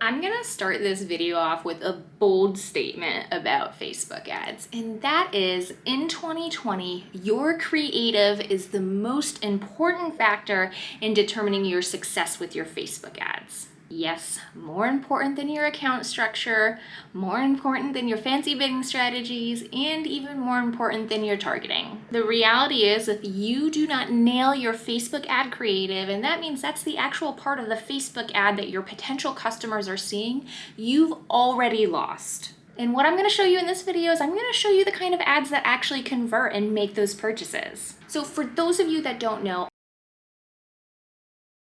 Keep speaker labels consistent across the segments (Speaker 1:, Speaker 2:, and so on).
Speaker 1: I'm gonna start this video off with a bold statement about Facebook ads, and that is, in 2020, your creative is the most important factor in determining your success with your Facebook ads. Yes, more important than your account structure, more important than your fancy bidding strategies, and even more important than your targeting. The reality is, if you do not nail your Facebook ad creative, and that means that's the actual part of the Facebook ad that your potential customers are seeing, you've already lost. And what I'm going to show you in this video is I'm going to show you the kind of ads that actually convert and make those purchases. So for those of you that don't know,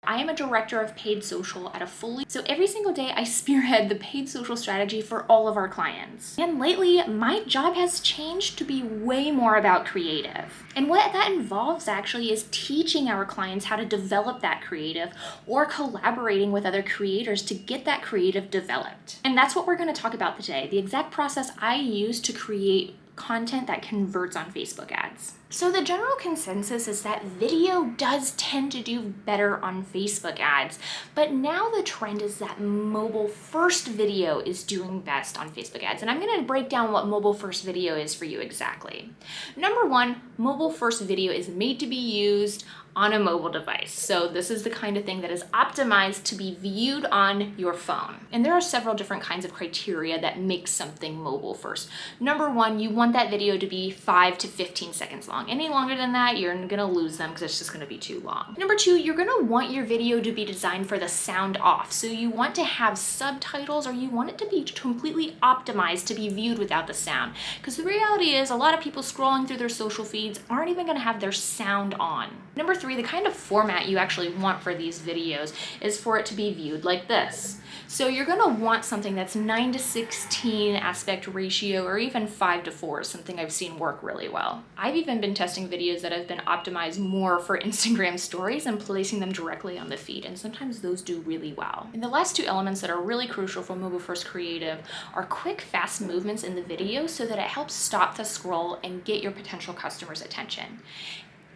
Speaker 1: I am a director of paid social at a so every single day I spearhead the paid social strategy for all of our clients. And lately, my job has changed to be way more about creative. And what that involves actually is teaching our clients how to develop that creative or collaborating with other creators to get that creative developed. And that's what we're going to talk about today, the exact process I use to create content that converts on Facebook ads. So the general consensus is that video does tend to do better on Facebook ads, but now the trend is that mobile first video is doing best on Facebook ads. And I'm going to break down what mobile first video is for you exactly. Number one, mobile first video is made to be used on a mobile device. So this is the kind of thing that is optimized to be viewed on your phone. And there are several different kinds of criteria that make something mobile first. Number one, you want that video to be 5 to 15 seconds long. Any longer than that, you're gonna lose them because it's just gonna be too long. Number two, you're gonna want your video to be designed for the sound off. So you want to have subtitles, or you want it to be completely optimized to be viewed without the sound. Because the reality is, a lot of people scrolling through their social feeds aren't even gonna have their sound on. Number three, the kind of format you actually want for these videos is for it to be viewed like this. So you're gonna want something that's 9:16 aspect ratio, or even 5:4, something I've seen work really well. I've even been testing videos that have been optimized more for Instagram stories and placing them directly on the feed, and sometimes those do really well. And the last two elements that are really crucial for mobile first creative are quick, fast movements in the video so that it helps stop the scroll and get your potential customers' attention.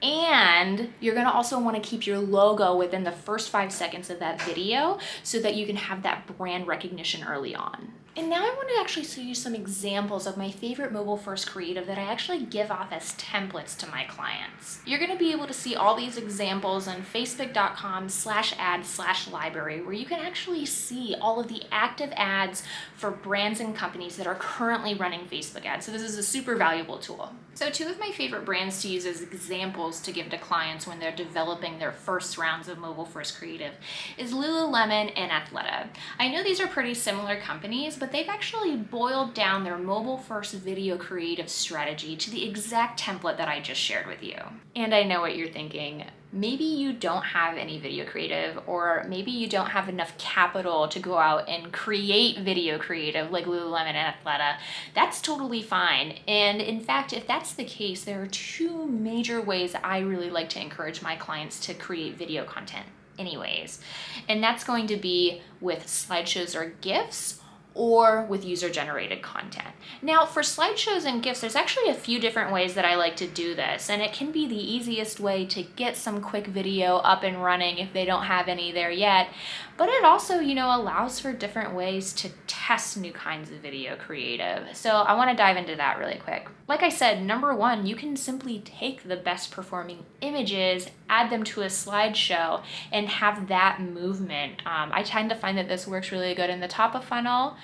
Speaker 1: And you're gonna also wanna keep your logo within the first 5 seconds of that video so that you can have that brand recognition early on. And now I want to actually show you some examples of my favorite mobile first creative that I actually give off as templates to my clients. You're going to be able to see all these examples on facebook.com/ad/library, where you can actually see all of the active ads for brands and companies that are currently running Facebook ads. So this is a super valuable tool. So two of my favorite brands to use as examples to give to clients when they're developing their first rounds of mobile first creative is Lululemon and Athleta. I know these are pretty similar companies, but they've actually boiled down their mobile first video creative strategy to the exact template that I just shared with you. And I know what you're thinking. Maybe you don't have any video creative, or maybe you don't have enough capital to go out and create video creative like Lululemon and Athleta. That's totally fine. And in fact, if that's the case, there are two major ways I really like to encourage my clients to create video content anyways. And that's going to be with slideshows or GIFs, or with user-generated content. Now, for slideshows and GIFs, there's actually a few different ways that I like to do this, and it can be the easiest way to get some quick video up and running if they don't have any there yet. But it also, allows for different ways to test new kinds of video creative. So I want to dive into that really quick. Like I said, number one, you can simply take the best performing images, add them to a slideshow, and have that movement. I tend to find that this works really good in the top of funnel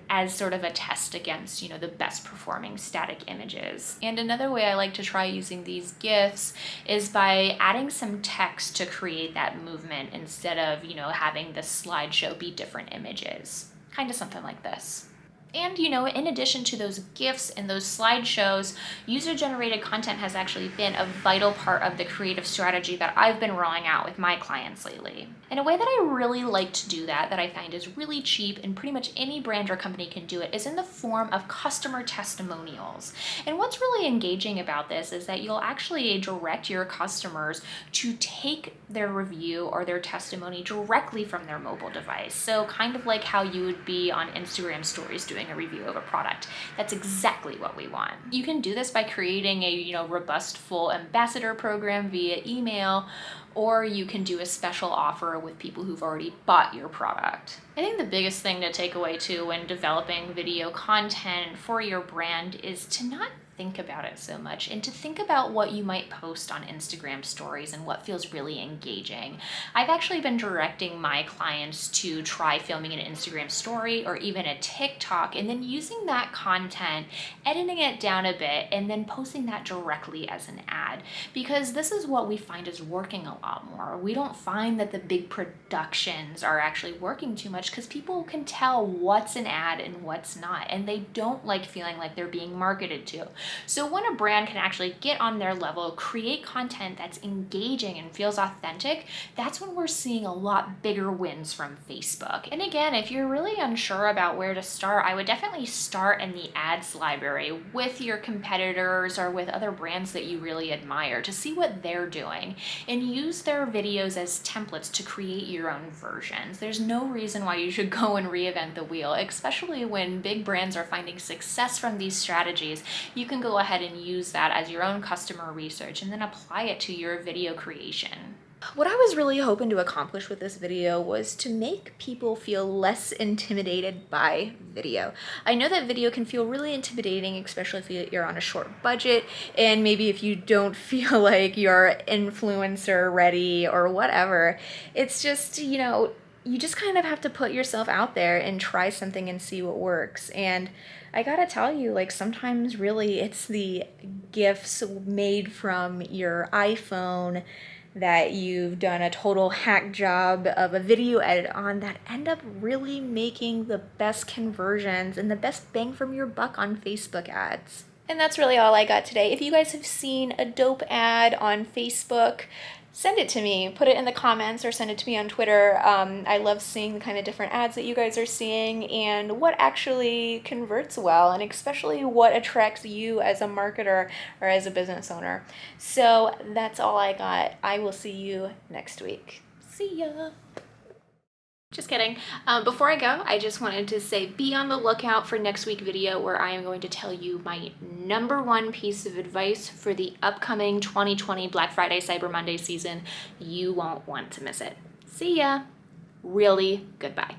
Speaker 1: as sort of a test against, the best performing static images. And another way I like to try using these GIFs is by adding some text to create that movement instead of, having the slideshow be different images. Kind of something like this. And, in addition to those GIFs and those slideshows, user-generated content has actually been a vital part of the creative strategy that I've been rolling out with my clients lately. And a way that I really like to do that I find is really cheap, and pretty much any brand or company can do it, is in the form of customer testimonials. And what's really engaging about this is that you'll actually direct your customers to take their review or their testimony directly from their mobile device. So kind of like how you would be on Instagram stories doing doing a review of a product. That's exactly what we want. You can do this by creating a robust full ambassador program via email, or you can do a special offer with people who've already bought your product. I think the biggest thing to take away too when developing video content for your brand is to not think about it so much and to think about what you might post on Instagram stories and what feels really engaging. I've actually been directing my clients to try filming an Instagram story or even a TikTok and then using that content, editing it down a bit, and then posting that directly as an ad, because this is what we find is working a lot more. We don't find that the big productions are actually working too much because people can tell what's an ad and what's not, and they don't like feeling like they're being marketed to. So when a brand can actually get on their level, create content that's engaging and feels authentic, that's when we're seeing a lot bigger wins from Facebook. And again, if you're really unsure about where to start, I would definitely start in the ads library with your competitors or with other brands that you really admire to see what they're doing and use their videos as templates to create your own versions. There's no reason why you should go and reinvent the wheel, especially when big brands are finding success from these strategies. You can go ahead and use that as your own customer research and then apply it to your video creation. What I was really hoping to accomplish with this video was to make people feel less intimidated by video. I know that video can feel really intimidating, especially if you're on a short budget and maybe if you don't feel like you're influencer ready or whatever. It's just, you just kind of have to put yourself out there and try something and see what works. And I gotta tell you, sometimes really it's the GIFs made from your iPhone that you've done a total hack job of a video edit on that end up really making the best conversions and the best bang from your buck on Facebook ads. And that's really all I got today. If you guys have seen a dope ad on Facebook, send it to me, put it in the comments or send it to me on Twitter. I love seeing the kind of different ads that you guys are seeing and what actually converts well, and especially what attracts you as a marketer or as a business owner. So that's all I got. I will see you next week. See ya. Just kidding. Before I go, I just wanted to say be on the lookout for next week's video where I am going to tell you my #1 piece of advice for the upcoming 2020 Black Friday Cyber Monday season. You won't want to miss it. See ya. Really, goodbye.